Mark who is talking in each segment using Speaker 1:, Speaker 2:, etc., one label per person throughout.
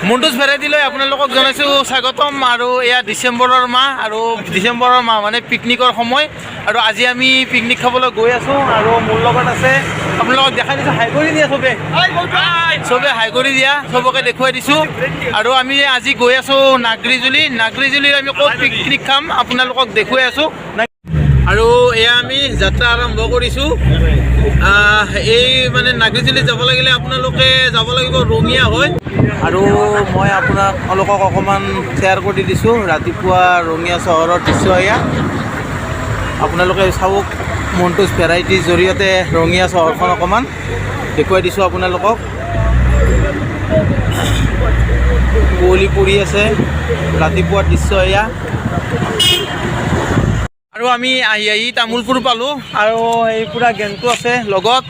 Speaker 1: মণ্টুছ ভেৰাইটিলৈ আপোনালোকক জনাইছোঁ স্বাগতম। আৰু এয়া ডিচেম্বৰৰ মাহ মানে পিকনিকৰ সময়। আৰু আজি আমি পিকনিক খাবলৈ গৈ আছোঁ আৰু মোৰ লগত আছে আপোনালোকক দেখাই দিছোঁ। হাই কৰি দিয়া চবে হাই কৰি দিয়া, চবকে দেখুৱাই দিছোঁ। আৰু আমি আজি গৈ আছোঁ নাগৰিজুলিৰ আমি ক'ত পিকনিক খাম আপোনালোকক দেখুৱাই আছোঁ। আৰু এয়া আমি যাত্ৰা আৰম্ভ কৰিছোঁ। এই মানে নাগৰিজুলি যাব লাগিলে আপোনালোকে যাব লাগিব ৰঙিয়া হৈ। আৰু মই আপোনালোকক অকণমান শ্বেয়াৰ কৰি দিছোঁ ৰাতিপুৱা ৰঙিয়া চহৰৰ দৃশ্য। এয়া আপোনালোকে চাওক, মণ্টুছ ভেৰাইটিৰ জৰিয়তে ৰঙিয়া চহৰখন অকণমান দেখুৱাই দিছোঁ আপোনালোকক। কুঁৱলী পৰি আছে, ৰাতিপুৱাৰ দৃশ্য এয়া। আৰু আমি আহি তামোলপুৰ পালোঁ আৰু এই পূৰা গেংটো আছে লগত।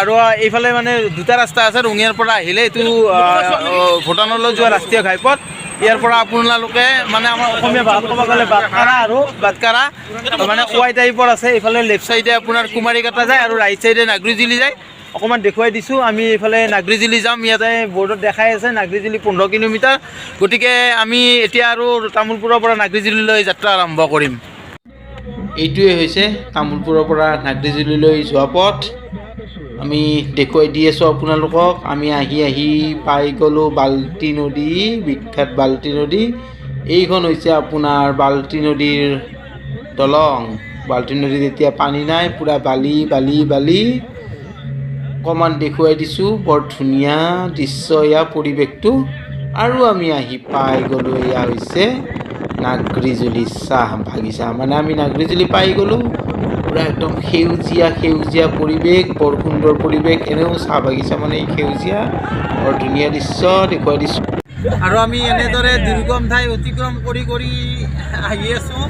Speaker 1: আৰু এইফালে মানে দুটা ৰাস্তা আছে ৰঙিয়াৰ পৰা আহিলে, এইটো ভূটানলৈ যোৱা ৰাষ্ট্ৰীয় ঘাইপথ। ইয়াৰ পৰা আপোনালোকে মানে আমাৰ অসমীয়া ভাষাত ক'ব গ'লে বাটকাৰা মানে কোৱাই টাইপৰ আছে। এইফালে লেফ্ট চাইডে আপোনাৰ কুমাৰীকাটা যায় আৰু ৰাইট চাইডে নাগৰিজুলি যায়। অকণমান দেখুৱাই দিছোঁ। আমি এইফালে নাগৰিজুলি যাম। ইয়াতে বৰ্ডত দেখাই আছে নাগৰিজুলি 15 কিলোমিটাৰ। গতিকে আমি এতিয়া আৰু তামোলপুৰৰ পৰা নাগৰিজুলিলৈ যাত্ৰা আৰম্ভ কৰিম। এইটোৱে হৈছে তামোলপুৰৰ পৰা নাগৰিজুলিলৈ যোৱা পথ। আমি দেখুৱাই দি আছোঁ আপোনালোকক। আমি আহি পাই গ'লোঁ বাল্টি নদী, বিখ্যাত বাল্টি নদী। এইখন হৈছে আপোনাৰ বাল্টি নদীৰ দলং। বাল্টি নদীত এতিয়া পানী নাই, পূৰা বালি। অকণমান দেখুৱাই দিছোঁ, বৰ ধুনীয়া দৃশ্য এয়া পৰিৱেশটো। আৰু আমি আহি পাই গ'লোঁ, এয়া হৈছে নাগৰিজুলি চাহ বাগিচা। মানে আমি নাগৰিজুলি পাই গ'লোঁ। পূৰা একদম সেউজীয়া পৰিৱেশ, বৰ সুন্দৰ পৰিৱেশ। এনেও চাহ বাগিচা মানে সেউজীয়া, বৰ ধুনীয়া দৃশ্য দেখুৱাই দিছোঁ। আৰু আমি এনেদৰে দুৰ্গম ঠাই অতিক্ৰম কৰি আহি আছোঁ।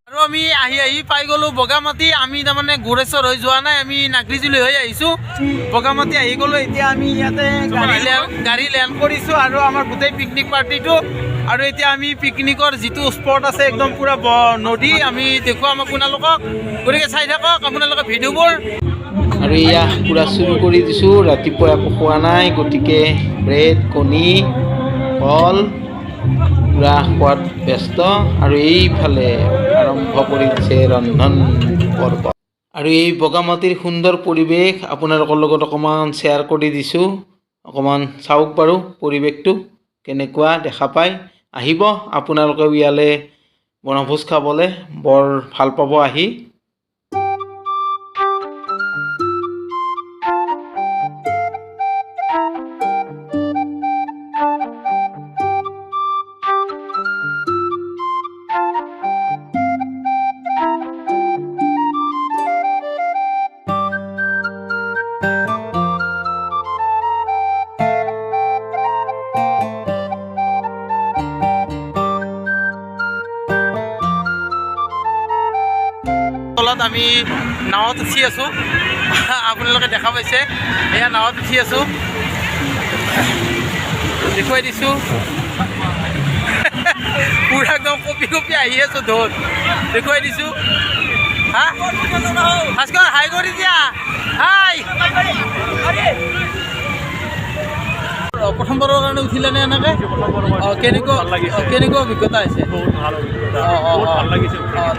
Speaker 1: আৰু আমি আহি পাই গ'লোঁ বগামাটি। আমি তাৰমানে গোৰেশ্বৰ হৈ যোৱা নাই, আমি নাগৰিজুলি হৈ আহিছোঁ। বগামাটি আহি গ'লোঁ। এতিয়া আমি ইয়াতে গাড়ী লেণ্ড কৰিছোঁ আৰু আমাৰ গোটেই পিকনিক পাৰ্টিটো। আৰু এতিয়া আমি পিকনিকৰ যিটো স্পট আছে একদম পূৰা নদী, আমি দেখুৱাম আপোনালোকক। গতিকে চাই থাকক আপোনালোকে ভিডিঅ'বোৰ। আৰু এয়া পূৰা চুৰু কৰি দিছোঁ। ৰাতিপুৱা একো খোৱা নাই, গতিকে ব্ৰেড, কণী, কল পূৰা খোৱাত ব্যস্ত। আৰু এইফালে আৰম্ভ কৰি দিছে ৰন্ধন পৰ্ব। আৰু এই বগামাটিৰ সুন্দৰ পৰিৱেশ আপোনালোকৰ লগত অকণমান শ্বেয়াৰ কৰি দিছোঁ। অকণমান চাওক বাৰু পৰিৱেশটো কেনেকুৱা দেখা পায়। আহিব আপোনালোকেও ইয়ালৈ বনভোজ খাবলৈ, বৰ ভাল পাব আহি। আমি নাৱত উঠি আছোঁ, আপোনালোকে দেখা পাইছে। এয়া নাৱত উঠি আছোঁ, দেখুৱাই দিছোঁ। পূৰা একদম কঁপি আহি আছোঁ ঢোল, দেখুৱাই দিছোঁ। ভাস্কৰ হাই কৰি দিয়া, হাই। প্ৰথমবাৰৰ কাৰণে উঠিলেনে এনেকৈ? কেনেকুৱা অভিজ্ঞতা হৈছে?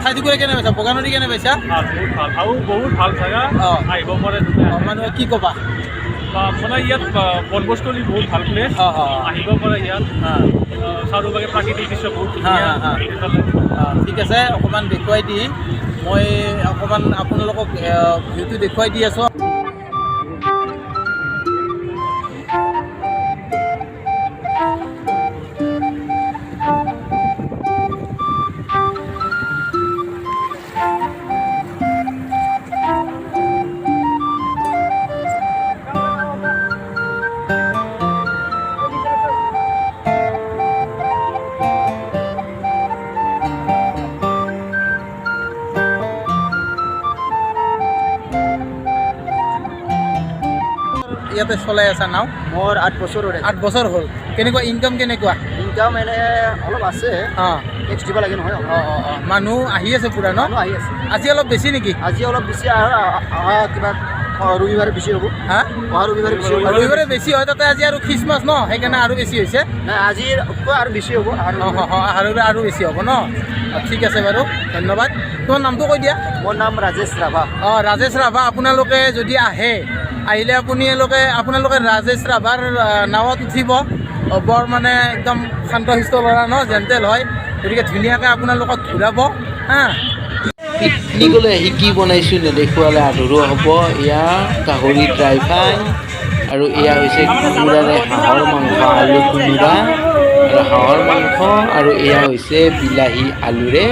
Speaker 1: ঠাইটুকুৰা কেনে পাইছা? বগা নদী কেনে পাইছা?
Speaker 2: বহুত ভাল জাগা, আহিব পাৰে।
Speaker 1: মানুহে কি ক'বা?
Speaker 2: মানে ইয়াত বনভোজস্থলী বহুত ভাল প্লেচ, আহিব পাৰে ইয়াত। চাৰিওফালে প্ৰাকৃতিক দৃশ্য বহুত ধুনীয়া।
Speaker 1: ঠিক আছে, অকণমান দেখুৱাই দি মই অকণমান আপোনালোকক ভিউটো দেখুৱাই দি আছোঁ। ইয়াতে চলাই আছা নাও?
Speaker 3: মোৰ 8 বছৰ হ'ল।
Speaker 1: 8 বছৰ হ'ল। কেনেকুৱা ইনকাম কেনেকুৱা?
Speaker 3: ইনকাম এনে অলপ আছে, টেক্স দিব লাগে নহয়।
Speaker 1: মানুহ আহি আছে পূৰা ন?
Speaker 3: আহি আছে।
Speaker 1: আজি অলপ বেছি নেকি?
Speaker 3: আজি অলপ বেছি, কিবা ৰবিবাৰে বেছি হ'ব
Speaker 1: হা
Speaker 3: অহা ৰবিবাৰে বেছি হ'ব
Speaker 1: ৰবিবাৰে বেছি হয় তাতে আজি আৰু খ্ৰীষ্টমাছ ন সেইকাৰণে আৰু বেছি হৈছে
Speaker 3: নাই আজিৰ আৰু বেছি হ'ব
Speaker 1: আৰু বেছি হ'ব ন ঠিক আছে বাৰু ধন্যবাদ তোমাৰ নামটো কৈ দিয়া
Speaker 3: মোৰ নাম ৰাজেশ ৰাভা
Speaker 1: অঁ ৰাজেশ ৰাভা আপোনালোকে যদি আহিলে আপোনালোকে ৰাজেশ ৰাভাৰ নাৱত উঠিব বৰ মানে একদম শান্তশিষ্ট ল'ৰা ন জেণ্টেল হয় গতিকে ধুনীয়াকৈ আপোনালোকক ঘূৰাব হা
Speaker 4: পিকনিকলৈ আহি কি বনাইছোঁ নেদেখুৱালে আধৰুৱা হ'ব এয়া গাহৰি ড্ৰাই ফ্ৰাই আৰু এয়া হৈছে কোমোৰাৰে হাঁহৰ মাংস আলু কোমোৰা আৰু হাঁহৰ মাংস আৰু এয়া হৈছে বিলাহী আলুৰে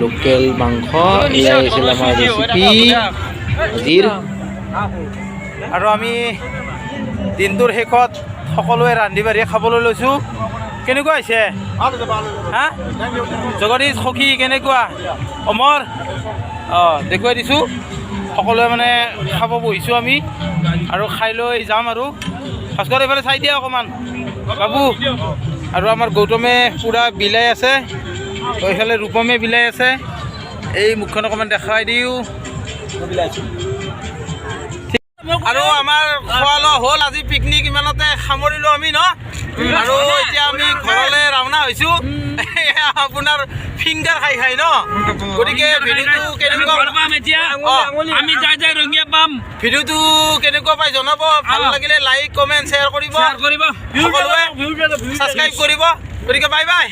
Speaker 4: লোকেল মাংস এয়া হৈছিল আমাৰ ৰেচিপি আজিৰ
Speaker 1: আৰু আমি দিনটোৰ শেষত সকলোৱে ৰান্ধি বাঢ়ি খাবলৈ লৈছোঁ কেনেকুৱা হৈছে হা জগদীশ সখী কেনেকুৱা অমৰ অঁ দেখুৱাই দিছোঁ সকলোৱে মানে খাব বহিছোঁ আমি আৰু খাই লৈ যাম আৰু ভাস্কৰ এইফালে চাই দিয়া অকণমান বাবু আৰু আমাৰ গৌতমে পূৰা বিলাই আছে এইফালে ৰূপমে বিলাই আছে এই মুখখন অকণমান দেখাই দিওঁ আৰু আমাৰ খোৱা লোৱা হ'ল আজি পিকনিক ইমানতে সামৰিলোঁ আমি ন আৰু এতিয়া আমি ঘৰলৈ ৰাওনা হৈছোঁ আপোনাৰ ফিংগাৰ খাই ন গতিকে ভিডিঅ'টো কেনেকুৱা ভিডিঅ'টো কেনেকুৱা পাই জনাব ভাল লাগিলে লাইক কমেণ্ট শ্বেয়াৰ কৰিব সকলোৱে ছাবস্ক্ৰাইব কৰিব গতিকে বাই বাই